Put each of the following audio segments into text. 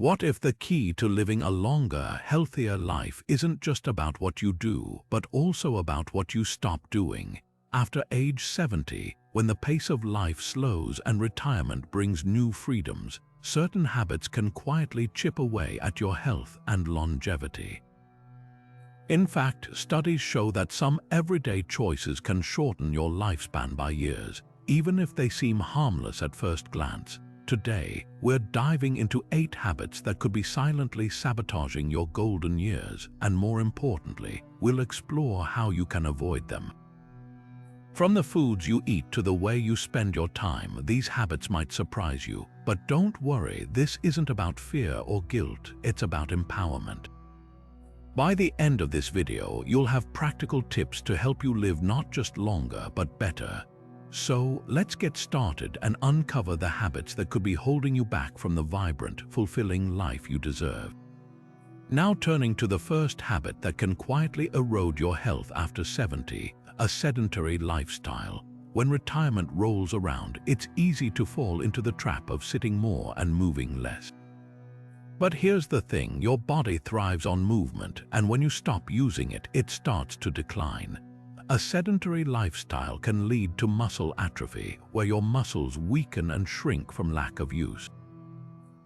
What if the key to living a longer, healthier life isn't just about what you do, but also about what you stop doing? After age 70, when the pace of life slows and retirement brings new freedoms, certain habits can quietly chip away at your health and longevity. In fact, studies show that some everyday choices can shorten your lifespan by years, even if they seem harmless at first glance. Today, we're diving into 8 habits that could be silently sabotaging your golden years, and more importantly, we'll explore how you can avoid them. From the foods you eat to the way you spend your time, these habits might surprise you. But don't worry, this isn't about fear or guilt, it's about empowerment. By the end of this video, you'll have practical tips to help you live not just longer, but better. So, let's get started and uncover the habits that could be holding you back from the vibrant, fulfilling life you deserve. Now turning to the first habit that can quietly erode your health after 70, a sedentary lifestyle. When retirement rolls around, it's easy to fall into the trap of sitting more and moving less. But here's the thing, your body thrives on movement, and when you stop using it, it starts to decline. A sedentary lifestyle can lead to muscle atrophy, where your muscles weaken and shrink from lack of use.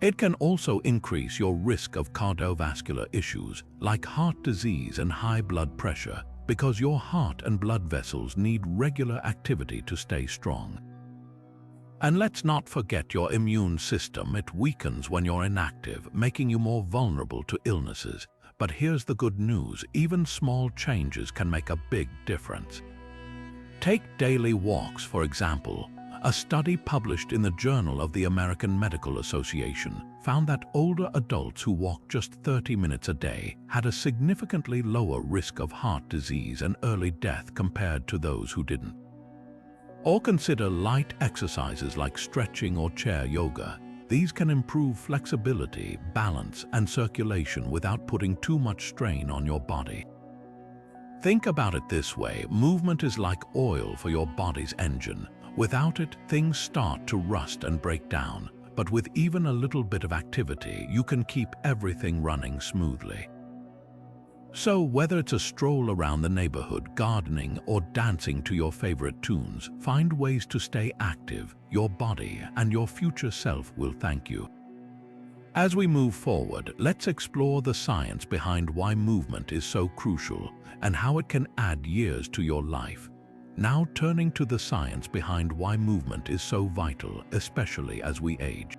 It can also increase your risk of cardiovascular issues like heart disease and high blood pressure, because your heart and blood vessels need regular activity to stay strong. And let's not forget your immune system. It weakens when you're inactive, making you more vulnerable to illnesses. But here's the good news, even small changes can make a big difference. Take daily walks, for example. A study published in the Journal of the American Medical Association found that older adults who walked just 30 minutes a day had a significantly lower risk of heart disease and early death compared to those who didn't. Or consider light exercises like stretching or chair yoga. These can improve flexibility, balance, and circulation without putting too much strain on your body. Think about it this way, movement is like oil for your body's engine. Without it, things start to rust and break down. But with even a little bit of activity, you can keep everything running smoothly. So whether it's a stroll around the neighborhood, gardening, or dancing to your favorite tunes, find ways to stay active. Your body and your future self will thank you. As we move forward, let's explore the science behind why movement is so crucial and how it can add years to your life. Now turning to the science behind why movement is so vital, especially as we age.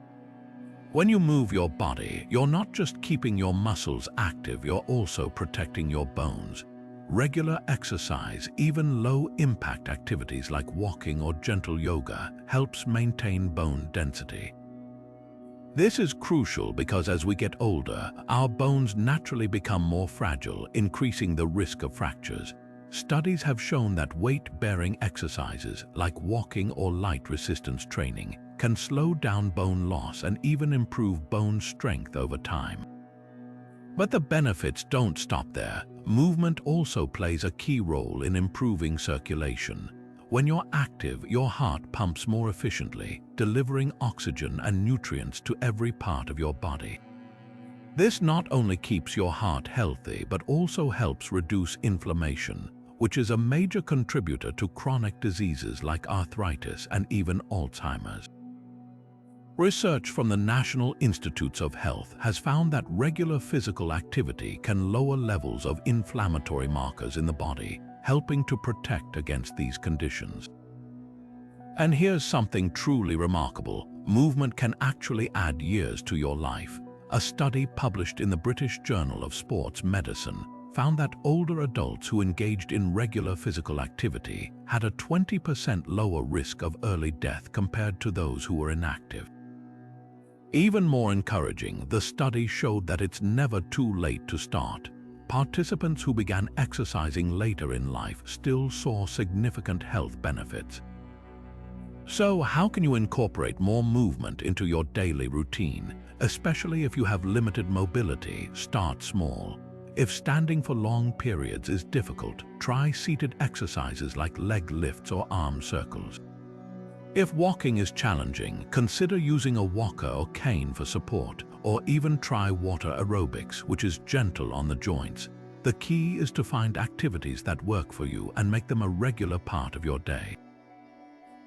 When you move your body, you're not just keeping your muscles active, you're also protecting your bones. Regular exercise, even low-impact activities like walking or gentle yoga, helps maintain bone density. This is crucial because as we get older, our bones naturally become more fragile, increasing the risk of fractures. Studies have shown that weight-bearing exercises like walking or light resistance training can slow down bone loss and even improve bone strength over time. But the benefits don't stop there. Movement also plays a key role in improving circulation. When you're active, your heart pumps more efficiently, delivering oxygen and nutrients to every part of your body. This not only keeps your heart healthy, but also helps reduce inflammation, which is a major contributor to chronic diseases like arthritis and even Alzheimer's. Research from the National Institutes of Health has found that regular physical activity can lower levels of inflammatory markers in the body, helping to protect against these conditions. And here's something truly remarkable. Movement can actually add years to your life. A study published in the British Journal of Sports Medicine found that older adults who engaged in regular physical activity had a 20% lower risk of early death compared to those who were inactive. Even more encouraging, the study showed that it's never too late to start. Participants who began exercising later in life still saw significant health benefits. So, how can you incorporate more movement into your daily routine? Especially if you have limited mobility, start small. If standing for long periods is difficult, try seated exercises like leg lifts or arm circles. If walking is challenging, consider using a walker or cane for support, or even try water aerobics, which is gentle on the joints. The key is to find activities that work for you and make them a regular part of your day.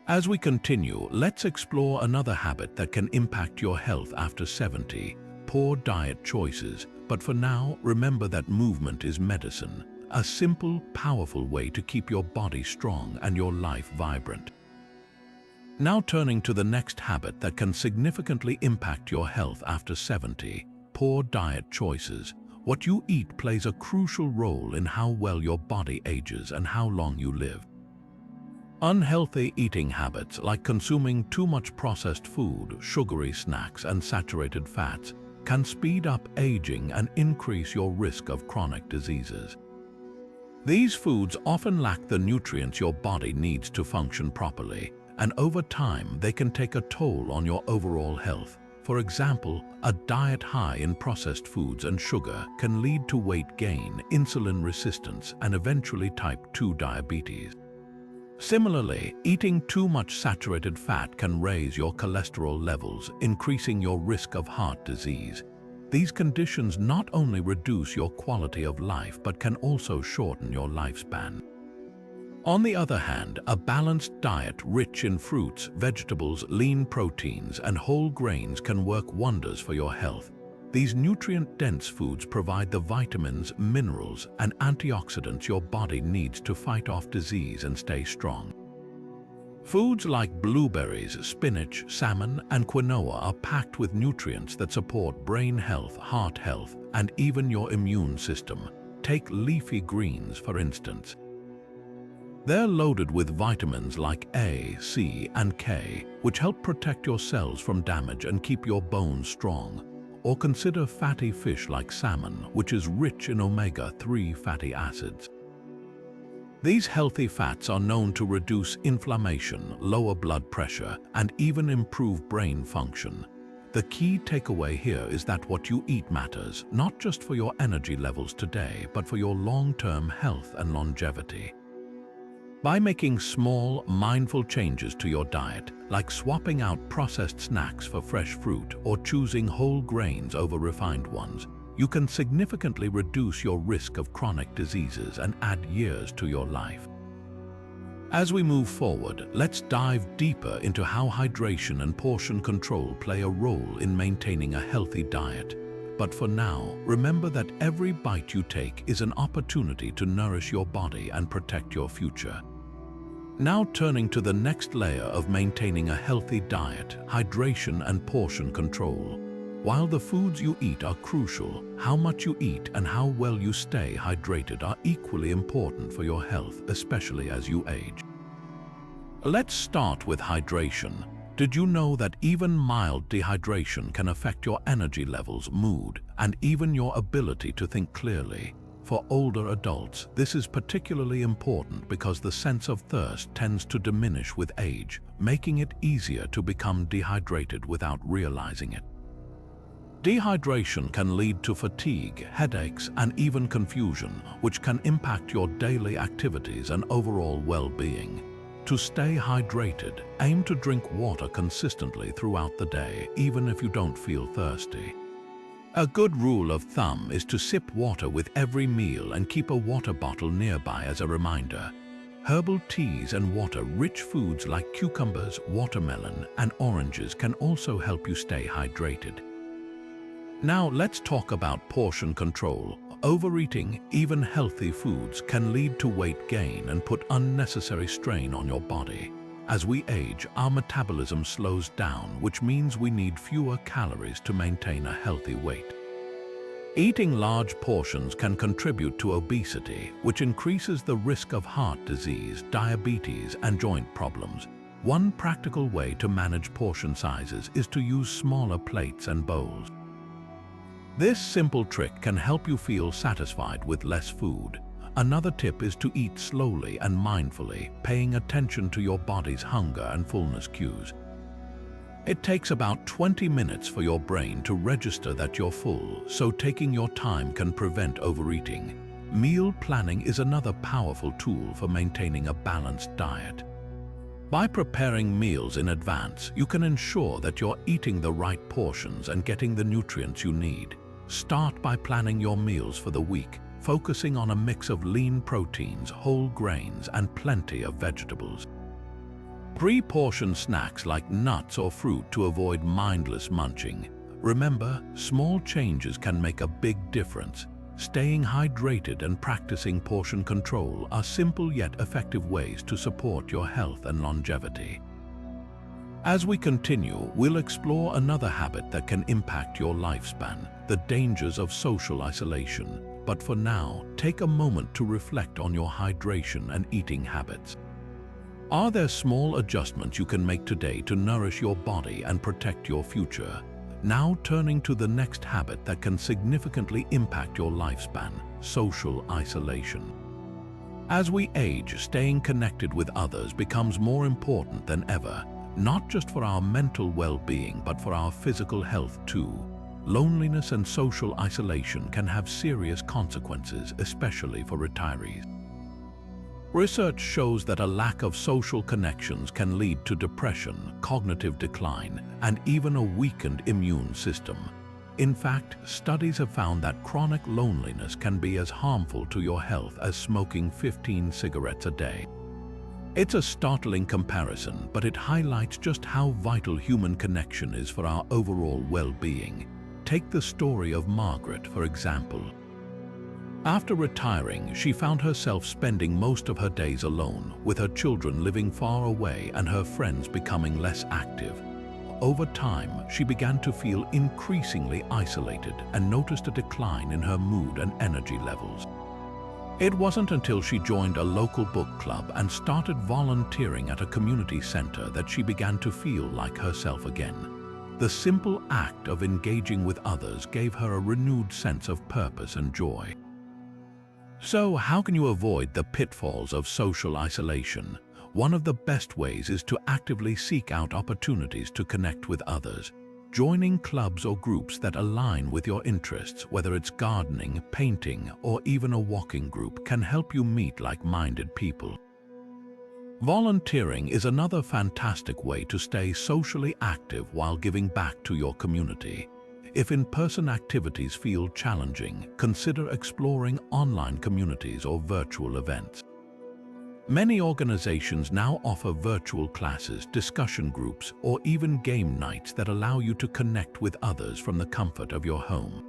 As we continue, let's explore another habit that can impact your health after 70, poor diet choices. But for now, remember that movement is medicine, a simple, powerful way to keep your body strong and your life vibrant. Now turning to the next habit that can significantly impact your health after 70, poor diet choices. What you eat plays a crucial role in how well your body ages and how long you live. Unhealthy eating habits like consuming too much processed food, sugary snacks, and saturated fats can speed up aging and increase your risk of chronic diseases. These foods often lack the nutrients your body needs to function properly, and over time they can take a toll on your overall health. For example, a diet high in processed foods and sugar can lead to weight gain, insulin resistance, and eventually type 2 diabetes. Similarly, eating too much saturated fat can raise your cholesterol levels, increasing your risk of heart disease. These conditions not only reduce your quality of life but can also shorten your lifespan. On the other hand, a balanced diet rich in fruits, vegetables, lean proteins, and whole grains can work wonders for your health. These nutrient-dense foods provide the vitamins, minerals, and antioxidants your body needs to fight off disease and stay strong. Foods like blueberries, spinach, salmon, and quinoa are packed with nutrients that support brain health, heart health, and even your immune system. Take leafy greens, for instance. They're loaded with vitamins like A, C, and K, which help protect your cells from damage and keep your bones strong. Or consider fatty fish like salmon, which is rich in omega-3 fatty acids. These healthy fats are known to reduce inflammation, lower blood pressure, and even improve brain function. The key takeaway here is that what you eat matters, not just for your energy levels today, but for your long-term health and longevity. By making small, mindful changes to your diet, like swapping out processed snacks for fresh fruit or choosing whole grains over refined ones, you can significantly reduce your risk of chronic diseases and add years to your life. As we move forward, let's dive deeper into how hydration and portion control play a role in maintaining a healthy diet. But for now, remember that every bite you take is an opportunity to nourish your body and protect your future. Now turning to the next layer of maintaining a healthy diet, hydration and portion control. While the foods you eat are crucial, how much you eat and how well you stay hydrated are equally important for your health, especially as you age. Let's start with hydration. Did you know that even mild dehydration can affect your energy levels, mood, and even your ability to think clearly? For older adults, this is particularly important because the sense of thirst tends to diminish with age, making it easier to become dehydrated without realizing it. Dehydration can lead to fatigue, headaches, and even confusion, which can impact your daily activities and overall well-being. To stay hydrated, aim to drink water consistently throughout the day, even if you don't feel thirsty. A good rule of thumb is to sip water with every meal and keep a water bottle nearby as a reminder. Herbal teas and water-rich foods like cucumbers, watermelon, and oranges can also help you stay hydrated. Now let's talk about portion control. Overeating, even healthy foods, can lead to weight gain and put unnecessary strain on your body. As we age, our metabolism slows down, which means we need fewer calories to maintain a healthy weight. Eating large portions can contribute to obesity, which increases the risk of heart disease, diabetes, and joint problems. One practical way to manage portion sizes is to use smaller plates and bowls. This simple trick can help you feel satisfied with less food. Another tip is to eat slowly and mindfully, paying attention to your body's hunger and fullness cues. It takes about 20 minutes for your brain to register that you're full, so taking your time can prevent overeating. Meal planning is another powerful tool for maintaining a balanced diet. By preparing meals in advance, you can ensure that you're eating the right portions and getting the nutrients you need. Start by planning your meals for the week, focusing on a mix of lean proteins, whole grains, and plenty of vegetables. Pre-portion snacks like nuts or fruit to avoid mindless munching. Remember, small changes can make a big difference. Staying hydrated and practicing portion control are simple yet effective ways to support your health and longevity. As we continue, we'll explore another habit that can impact your lifespan, the dangers of social isolation. But for now, take a moment to reflect on your hydration and eating habits. Are there small adjustments you can make today to nourish your body and protect your future? Now turning to the next habit that can significantly impact your lifespan, social isolation. As we age, staying connected with others becomes more important than ever, not just for our mental well-being but for our physical health too. Loneliness and social isolation can have serious consequences, especially for retirees. Research shows that a lack of social connections can lead to depression, cognitive decline, and even a weakened immune system. In fact, studies have found that chronic loneliness can be as harmful to your health as smoking 15 cigarettes a day. It's a startling comparison, but it highlights just how vital human connection is for our overall well-being. Take the story of Margaret, for example. After retiring, she found herself spending most of her days alone, with her children living far away and her friends becoming less active. Over time, she began to feel increasingly isolated and noticed a decline in her mood and energy levels. It wasn't until she joined a local book club and started volunteering at a community center that she began to feel like herself again. The simple act of engaging with others gave her a renewed sense of purpose and joy. So, how can you avoid the pitfalls of social isolation? One of the best ways is to actively seek out opportunities to connect with others. Joining clubs or groups that align with your interests, whether it's gardening, painting, or even a walking group, can help you meet like-minded people. Volunteering is another fantastic way to stay socially active while giving back to your community. If in-person activities feel challenging, consider exploring online communities or virtual events. Many organizations now offer virtual classes, discussion groups, or even game nights that allow you to connect with others from the comfort of your home.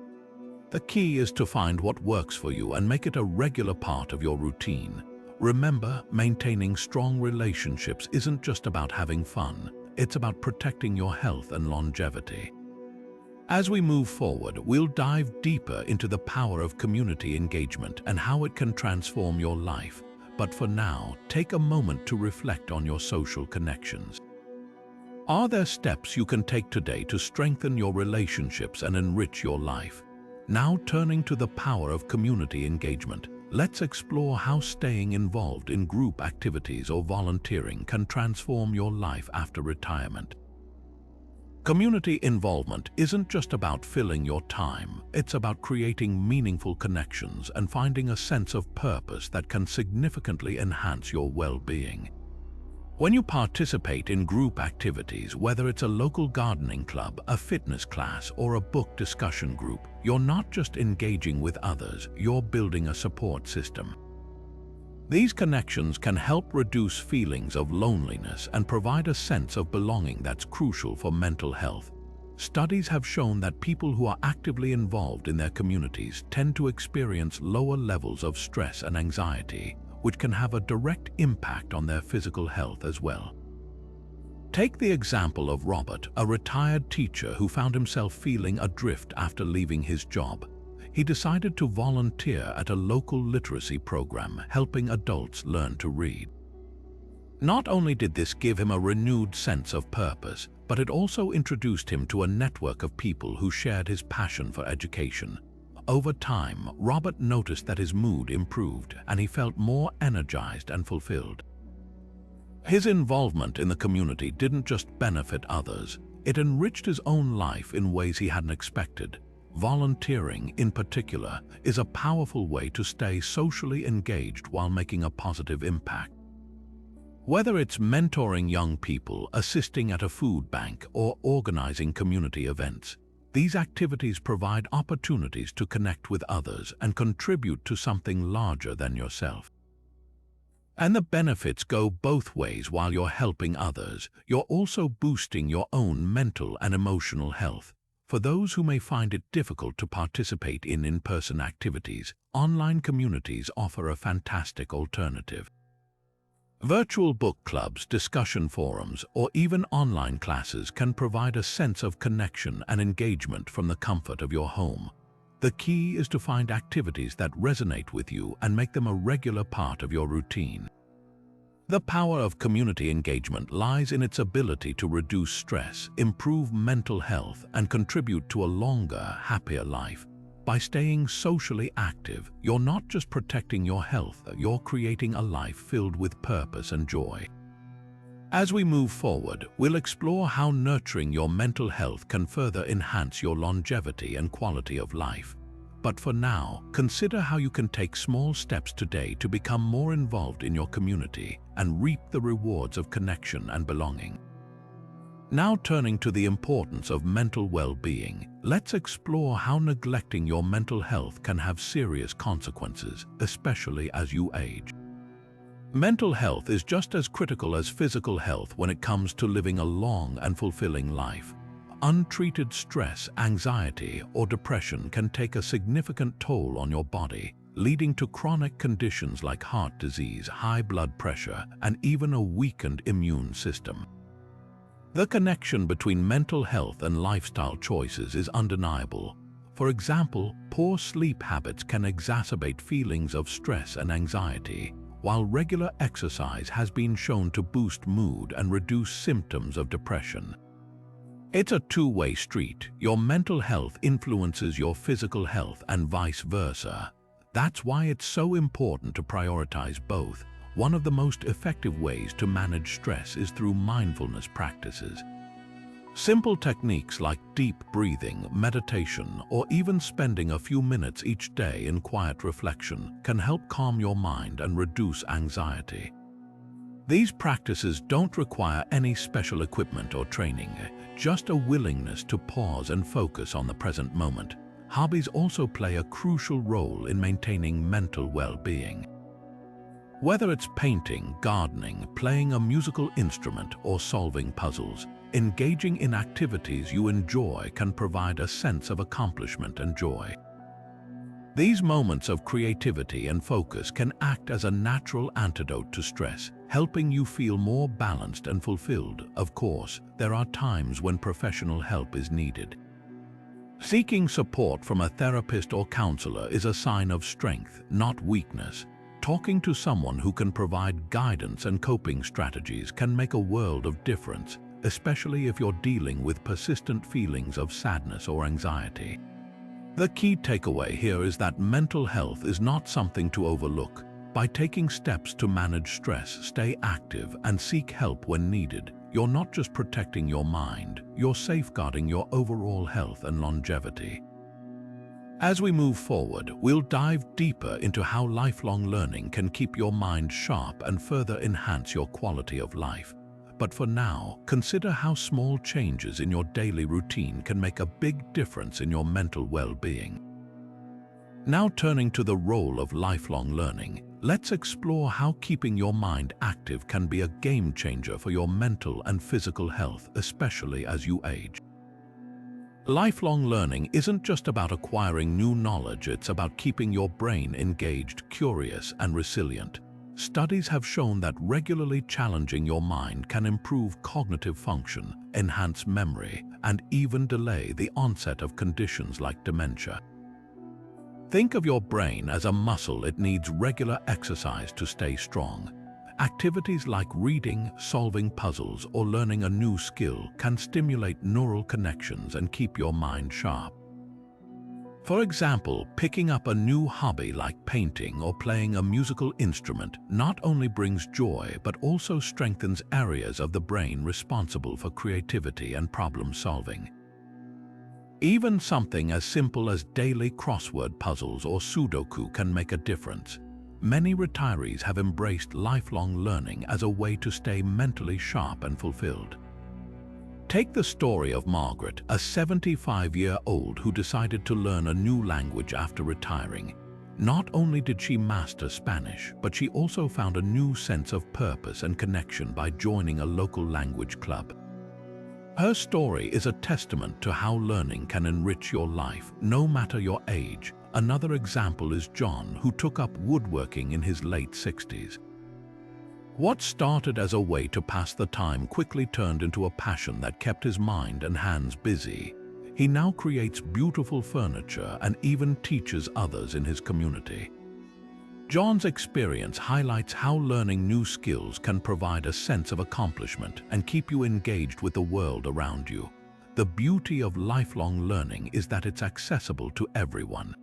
The key is to find what works for you and make it a regular part of your routine. Remember, maintaining strong relationships isn't just about having fun, it's about protecting your health and longevity. As we move forward, we'll dive deeper into the power of community engagement and how it can transform your life. But for now, take a moment to reflect on your social connections. Are there steps you can take today to strengthen your relationships and enrich your life? Now turning to the power of community engagement, let's explore how staying involved in group activities or volunteering can transform your life after retirement. Community involvement isn't just about filling your time, it's about creating meaningful connections and finding a sense of purpose that can significantly enhance your well-being. When you participate in group activities, whether it's a local gardening club, a fitness class, or a book discussion group, you're not just engaging with others, you're building a support system. These connections can help reduce feelings of loneliness and provide a sense of belonging that's crucial for mental health. Studies have shown that people who are actively involved in their communities tend to experience lower levels of stress and anxiety, which can have a direct impact on their physical health as well. Take the example of Robert, a retired teacher who found himself feeling adrift after leaving his job. He decided to volunteer at a local literacy program, helping adults learn to read. Not only did this give him a renewed sense of purpose, but it also introduced him to a network of people who shared his passion for education. Over time, Robert noticed that his mood improved and he felt more energized and fulfilled. His involvement in the community didn't just benefit others, it enriched his own life in ways he hadn't expected. Volunteering, in particular, is a powerful way to stay socially engaged while making a positive impact. Whether it's mentoring young people, assisting at a food bank, or organizing community events, these activities provide opportunities to connect with others and contribute to something larger than yourself. And the benefits go both ways. While you're helping others, you're also boosting your own mental and emotional health. For those who may find it difficult to participate in in-person activities, online communities offer a fantastic alternative. Virtual book clubs, discussion forums, or even online classes can provide a sense of connection and engagement from the comfort of your home. The key is to find activities that resonate with you and make them a regular part of your routine. The power of community engagement lies in its ability to reduce stress, improve mental health, and contribute to a longer, happier life. By staying socially active, you're not just protecting your health, you're creating a life filled with purpose and joy. As we move forward, we'll explore how nurturing your mental health can further enhance your longevity and quality of life. But for now, consider how you can take small steps today to become more involved in your community and reap the rewards of connection and belonging. Now turning to the importance of mental well-being, let's explore how neglecting your mental health can have serious consequences, especially as you age. Mental health is just as critical as physical health when it comes to living a long and fulfilling life. Untreated stress, anxiety, or depression can take a significant toll on your body, leading to chronic conditions like heart disease, high blood pressure, and even a weakened immune system. The connection between mental health and lifestyle choices is undeniable. For example, poor sleep habits can exacerbate feelings of stress and anxiety, while regular exercise has been shown to boost mood and reduce symptoms of depression. It's a two-way street. Your mental health influences your physical health and vice versa. That's why it's so important to prioritize both. One of the most effective ways to manage stress is through mindfulness practices. Simple techniques like deep breathing, meditation, or even spending a few minutes each day in quiet reflection can help calm your mind and reduce anxiety. These practices don't require any special equipment or training, just a willingness to pause and focus on the present moment. Hobbies also play a crucial role in maintaining mental well-being. Whether it's painting, gardening, playing a musical instrument, or solving puzzles, engaging in activities you enjoy can provide a sense of accomplishment and joy. These moments of creativity and focus can act as a natural antidote to stress, helping you feel more balanced and fulfilled. Of course, there are times when professional help is needed. Seeking support from a therapist or counselor is a sign of strength, not weakness. Talking to someone who can provide guidance and coping strategies can make a world of difference, especially if you're dealing with persistent feelings of sadness or anxiety. The key takeaway here is that mental health is not something to overlook. By taking steps to manage stress, stay active, and seek help when needed, you're not just protecting your mind, you're safeguarding your overall health and longevity. As we move forward, we'll dive deeper into how lifelong learning can keep your mind sharp and further enhance your quality of life. But for now, consider how small changes in your daily routine can make a big difference in your mental well-being. Now turning to the role of lifelong learning, let's explore how keeping your mind active can be a game changer for your mental and physical health, especially as you age. Lifelong learning isn't just about acquiring new knowledge, it's about keeping your brain engaged, curious, and resilient. Studies have shown that regularly challenging your mind can improve cognitive function, enhance memory, and even delay the onset of conditions like dementia. Think of your brain as a muscle. It needs regular exercise to stay strong. Activities like reading, solving puzzles, or learning a new skill can stimulate neural connections and keep your mind sharp. For example, picking up a new hobby like painting or playing a musical instrument not only brings joy but also strengthens areas of the brain responsible for creativity and problem solving. Even something as simple as daily crossword puzzles or Sudoku can make a difference. many retirees have embraced lifelong learning as a way to stay mentally sharp and fulfilled. Take the story of Margaret, a 75-year-old who decided to learn a new language after retiring. Not only did she master Spanish, but she also found a new sense of purpose and connection by joining a local language club. Her story is a testament to how learning can enrich your life, no matter your age. Another example is John, who took up woodworking in his late 60s. What started as a way to pass the time quickly turned into a passion that kept his mind and hands busy. He now creates beautiful furniture and even teaches others in his community. John's experience highlights how learning new skills can provide a sense of accomplishment and keep you engaged with the world around you. The beauty of lifelong learning is that it's accessible to everyone.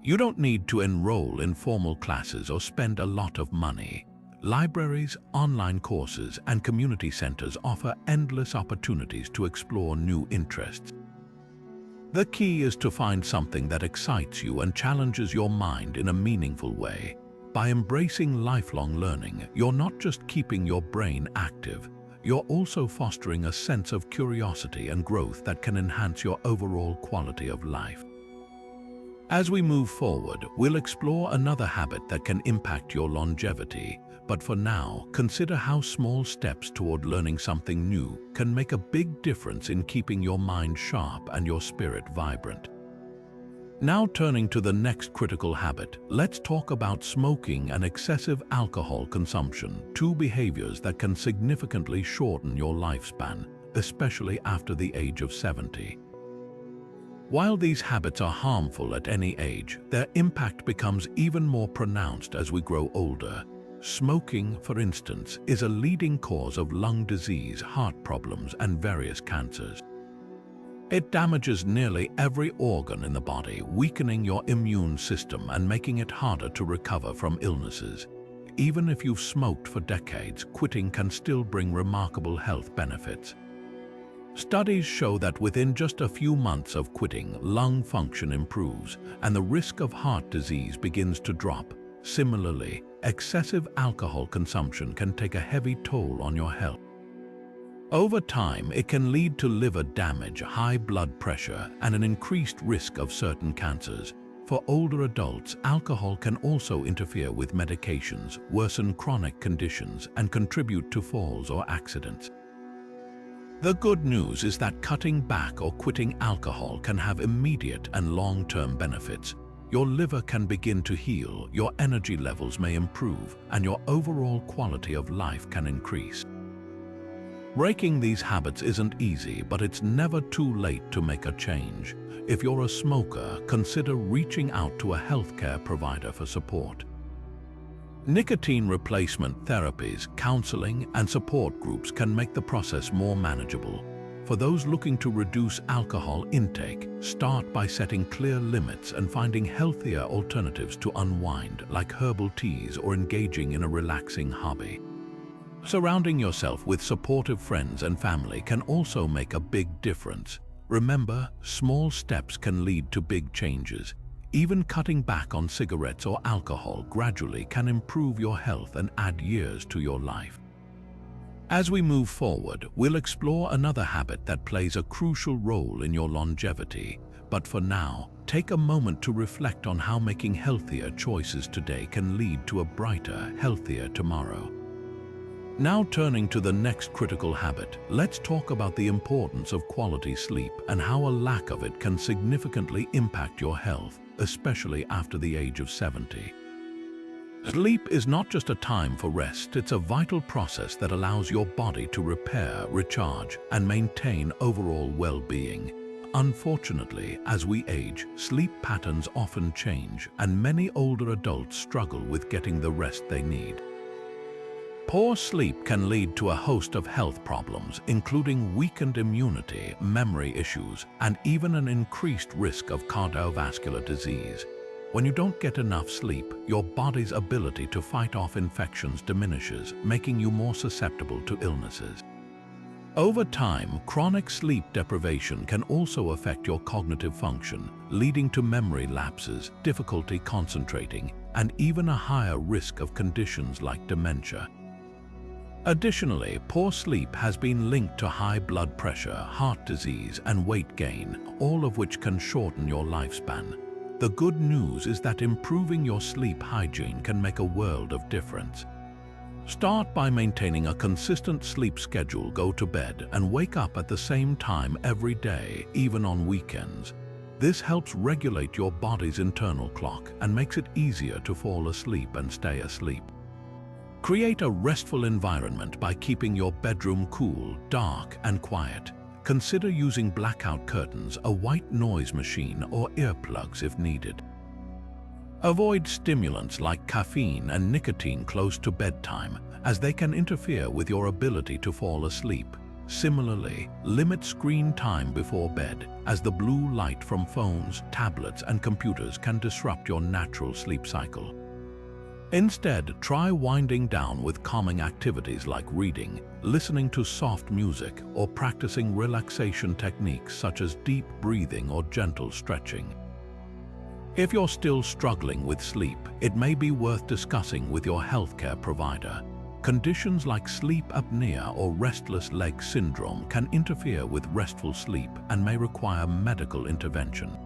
You don't need to enroll in formal classes or spend a lot of money. Libraries, online courses, and community centers offer endless opportunities to explore new interests. The key is to find something that excites you and challenges your mind in a meaningful way. By embracing lifelong learning, you're not just keeping your brain active, you're also fostering a sense of curiosity and growth that can enhance your overall quality of life. As we move forward, we'll explore another habit that can impact your longevity. But for now, consider how small steps toward learning something new can make a big difference in keeping your mind sharp and your spirit vibrant. Now turning to the next critical habit, let's talk about smoking and excessive alcohol consumption, two behaviors that can significantly shorten your lifespan, especially after the age of 70. While these habits are harmful at any age, their impact becomes even more pronounced as we grow older. Smoking, for instance, is a leading cause of lung disease, heart problems, and various cancers. It damages nearly every organ in the body, weakening your immune system and making it harder to recover from illnesses. Even if you've smoked for decades, quitting can still bring remarkable health benefits. Studies show that within just a few months of quitting, lung function improves and the risk of heart disease begins to drop. Similarly, excessive alcohol consumption can take a heavy toll on your health. Over time, it can lead to liver damage, high blood pressure, and an increased risk of certain cancers. For older adults, alcohol can also interfere with medications, worsen chronic conditions, and contribute to falls or accidents. The good news is that cutting back or quitting alcohol can have immediate and long-term benefits. Your liver can begin to heal, your energy levels may improve, and your overall quality of life can increase. Breaking these habits isn't easy, but it's never too late to make a change. If you're a smoker, consider reaching out to a healthcare provider for support. Nicotine replacement therapies, counseling, and support groups can make the process more manageable. For those looking to reduce alcohol intake, start by setting clear limits and finding healthier alternatives to unwind, like herbal teas or engaging in a relaxing hobby. Surrounding yourself with supportive friends and family can also make a big difference. Remember, small steps can lead to big changes. Even cutting back on cigarettes or alcohol gradually can improve your health and add years to your life. As we move forward, we'll explore another habit that plays a crucial role in your longevity. But for now, take a moment to reflect on how making healthier choices today can lead to a brighter, healthier tomorrow. Now turning to the next critical habit, let's talk about the importance of quality sleep and how a lack of it can significantly impact your health, especially after the age of 70. Sleep is not just a time for rest, it's a vital process that allows your body to repair, recharge, and maintain overall well-being. Unfortunately, as we age, sleep patterns often change, and many older adults struggle with getting the rest they need. Poor sleep can lead to a host of health problems, including weakened immunity, memory issues, and even an increased risk of cardiovascular disease. When you don't get enough sleep, your body's ability to fight off infections diminishes, making you more susceptible to illnesses. Over time, chronic sleep deprivation can also affect your cognitive function, leading to memory lapses, difficulty concentrating, and even a higher risk of conditions like dementia. Additionally, poor sleep has been linked to high blood pressure, heart disease, and weight gain, all of which can shorten your lifespan. The good news is that improving your sleep hygiene can make a world of difference. Start by maintaining a consistent sleep schedule. Go to bed and wake up at the same time every day, even on weekends. This helps regulate your body's internal clock and makes it easier to fall asleep and stay asleep. Create a restful environment by keeping your bedroom cool, dark, and quiet. Consider using blackout curtains, a white noise machine, or earplugs if needed. Avoid stimulants like caffeine and nicotine close to bedtime, as they can interfere with your ability to fall asleep. Similarly, limit screen time before bed, as the blue light from phones, tablets, and computers can disrupt your natural sleep cycle. Instead, try winding down with calming activities like reading, listening to soft music, or practicing relaxation techniques such as deep breathing or gentle stretching. If you're still struggling with sleep, it may be worth discussing with your healthcare provider. Conditions like sleep apnea or restless leg syndrome can interfere with restful sleep and may require medical intervention.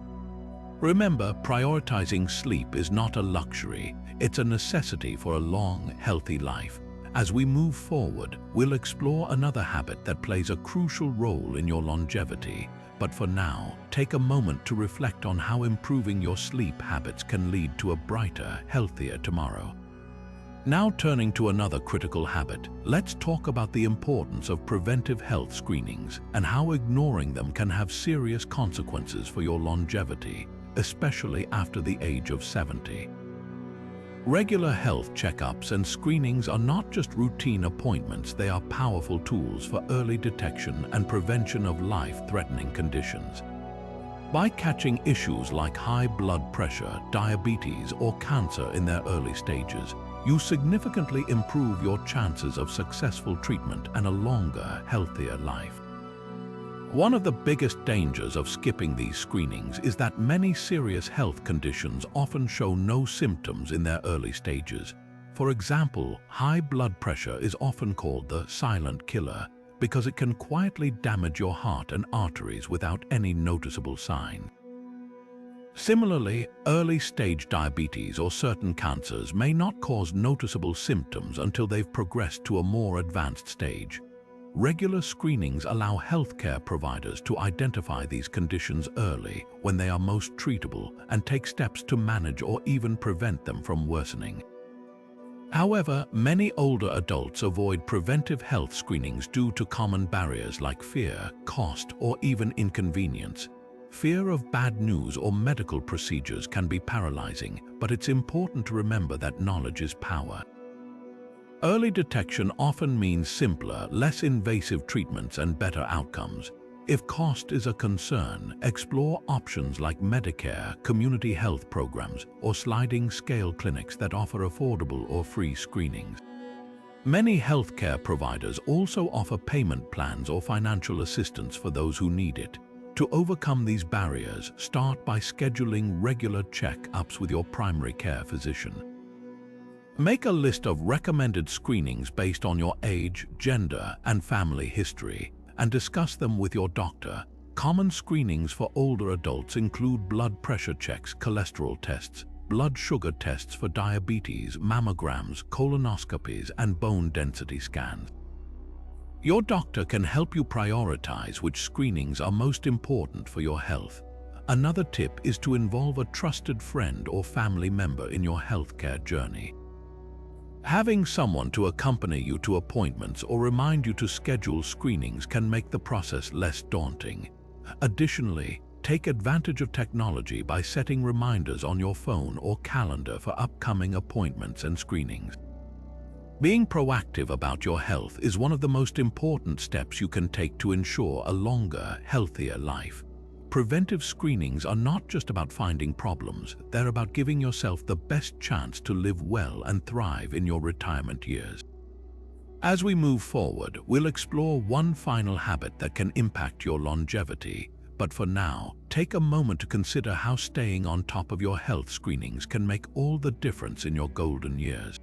Remember, prioritizing sleep is not a luxury, it's a necessity for a long, healthy life. As we move forward, we'll explore another habit that plays a crucial role in your longevity. But for now, take a moment to reflect on how improving your sleep habits can lead to a brighter, healthier tomorrow. Now turning to another critical habit, let's talk about the importance of preventive health screenings and how ignoring them can have serious consequences for your longevity, especially after the age of 70. Regular health checkups and screenings are not just routine appointments, they are powerful tools for early detection and prevention of life-threatening conditions. By catching issues like high blood pressure, diabetes, or cancer in their early stages, you significantly improve your chances of successful treatment and a longer, healthier life. One of the biggest dangers of skipping these screenings is that many serious health conditions often show no symptoms in their early stages. For example, high blood pressure is often called the silent killer because it can quietly damage your heart and arteries without any noticeable sign. Similarly, early-stage diabetes or certain cancers may not cause noticeable symptoms until they've progressed to a more advanced stage. Regular screenings allow healthcare providers to identify these conditions early when they are most treatable and take steps to manage or even prevent them from worsening. However, many older adults avoid preventive health screenings due to common barriers like fear, cost, or even inconvenience. Fear of bad news or medical procedures can be paralyzing, but it's important to remember that knowledge is power. Early detection often means simpler, less invasive treatments and better outcomes. If cost is a concern, explore options like Medicare, community health programs, or sliding scale clinics that offer affordable or free screenings. Many healthcare providers also offer payment plans or financial assistance for those who need it. To overcome these barriers, start by scheduling regular check-ups with your primary care physician. Make a list of recommended screenings based on your age, gender, and family history, and discuss them with your doctor. Common screenings for older adults include blood pressure checks, cholesterol tests, blood sugar tests for diabetes, mammograms, colonoscopies, and bone density scans. Your doctor can help you prioritize which screenings are most important for your health. Another tip is to involve a trusted friend or family member in your healthcare journey. Having someone to accompany you to appointments or remind you to schedule screenings can make the process less daunting. Additionally, take advantage of technology by setting reminders on your phone or calendar for upcoming appointments and screenings. Being proactive about your health is one of the most important steps you can take to ensure a longer, healthier life. Preventive screenings are not just about finding problems, they're about giving yourself the best chance to live well and thrive in your retirement years. As we move forward, we'll explore one final habit that can impact your longevity. But for now, take a moment to consider how staying on top of your health screenings can make all the difference in your golden years.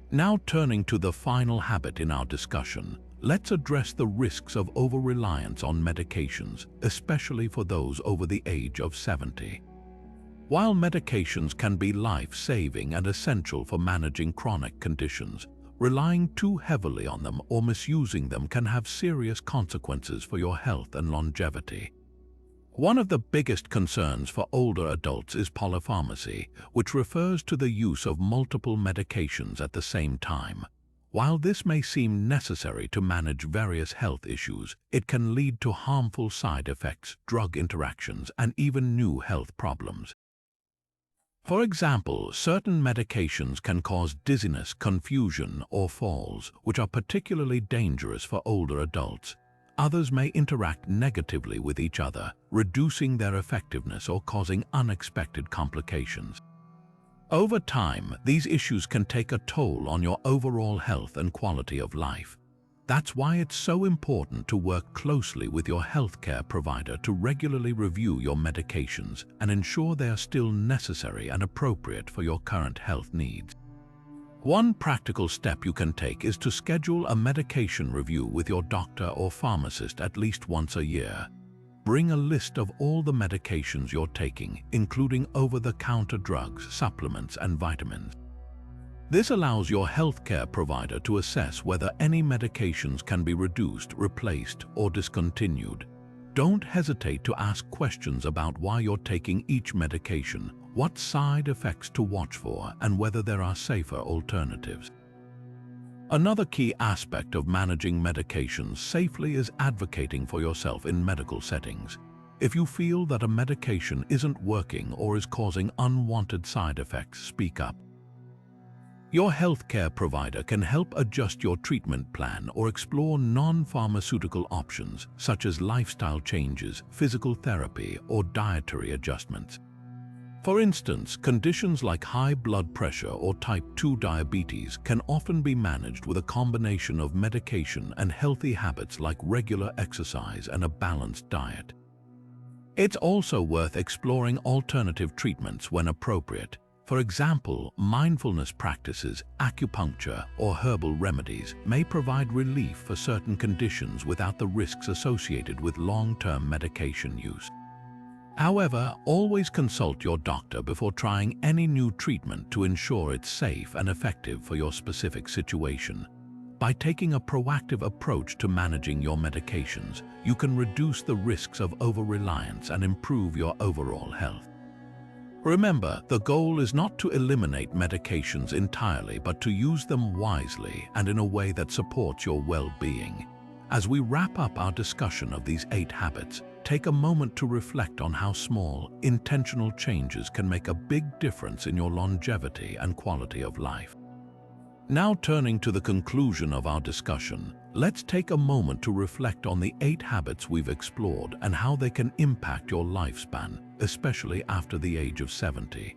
Now turning to the final habit in our discussion, let's address the risks of over-reliance on medications, especially for those over the age of 70. While medications can be life-saving and essential for managing chronic conditions, relying too heavily on them or misusing them can have serious consequences for your health and longevity. One of the biggest concerns for older adults is polypharmacy, which refers to the use of multiple medications at the same time. While this may seem necessary to manage various health issues, it can lead to harmful side effects, drug interactions, and even new health problems. For example, certain medications can cause dizziness, confusion, or falls, which are particularly dangerous for older adults. Others may interact negatively with each other, reducing their effectiveness or causing unexpected complications. Over time, these issues can take a toll on your overall health and quality of life. That's why it's so important to work closely with your healthcare provider to regularly review your medications and ensure they are still necessary and appropriate for your current health needs. One practical step you can take is to schedule a medication review with your doctor or pharmacist at least once a year. Bring a list of all the medications you're taking, including over-the-counter drugs, supplements, and vitamins. This allows your healthcare provider to assess whether any medications can be reduced, replaced, or discontinued. Don't hesitate to ask questions about why you're taking each medication, what side effects to watch for, and whether there are safer alternatives. Another key aspect of managing medications safely is advocating for yourself in medical settings. If you feel that a medication isn't working or is causing unwanted side effects, speak up. Your healthcare provider can help adjust your treatment plan or explore non-pharmaceutical options such as lifestyle changes, physical therapy, or dietary adjustments. For instance, conditions like high blood pressure or type 2 diabetes can often be managed with a combination of medication and healthy habits like regular exercise and a balanced diet. It's also worth exploring alternative treatments when appropriate. For example, mindfulness practices, acupuncture, or herbal remedies may provide relief for certain conditions without the risks associated with long-term medication use. However, always consult your doctor before trying any new treatment to ensure it's safe and effective for your specific situation. By taking a proactive approach to managing your medications, you can reduce the risks of over-reliance and improve your overall health. Remember, the goal is not to eliminate medications entirely, but to use them wisely and in a way that supports your well-being. As we wrap up our discussion of these 8 habits, take a moment to reflect on how small, intentional changes can make a big difference in your longevity and quality of life. Now turning to the conclusion of our discussion, let's take a moment to reflect on the 8 habits we've explored and how they can impact your lifespan, especially after the age of 70.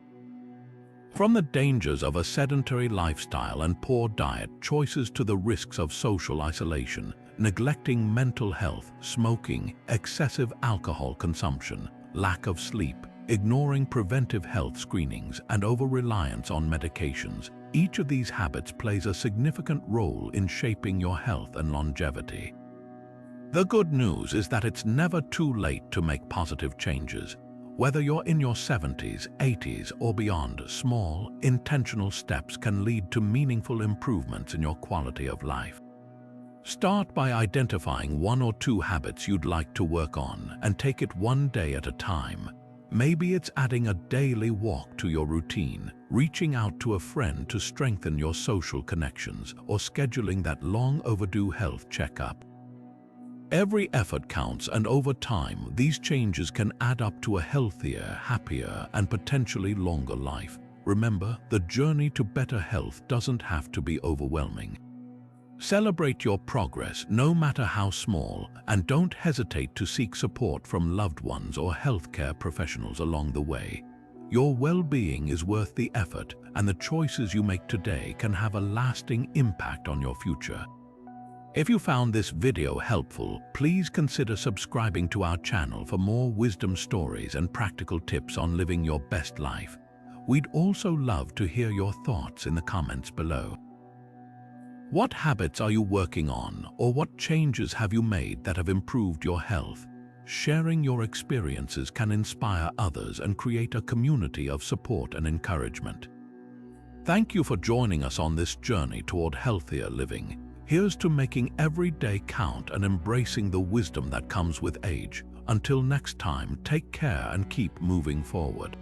From the dangers of a sedentary lifestyle and poor diet choices to the risks of social isolation, neglecting mental health, smoking, excessive alcohol consumption, lack of sleep, ignoring preventive health screenings, and over-reliance on medications, each of these habits plays a significant role in shaping your health and longevity. The good news is that it's never too late to make positive changes. Whether you're in your 70s, 80s, or beyond, small, intentional steps can lead to meaningful improvements in your quality of life. Start by identifying 1 or 2 habits you'd like to work on and take it one day at a time. Maybe it's adding a daily walk to your routine, reaching out to a friend to strengthen your social connections, or scheduling that long overdue health checkup. Every effort counts, and over time, these changes can add up to a healthier, happier, and potentially longer life. Remember, the journey to better health doesn't have to be overwhelming. Celebrate your progress, no matter how small, and don't hesitate to seek support from loved ones or healthcare professionals along the way. Your well-being is worth the effort, and the choices you make today can have a lasting impact on your future. If you found this video helpful, please consider subscribing to our channel for more wisdom stories and practical tips on living your best life. We'd also love to hear your thoughts in the comments below. What habits are you working on, or what changes have you made that have improved your health? Sharing your experiences can inspire others and create a community of support and encouragement. Thank you for joining us on this journey toward healthier living. Here's to making every day count and embracing the wisdom that comes with age. Until next time, take care and keep moving forward.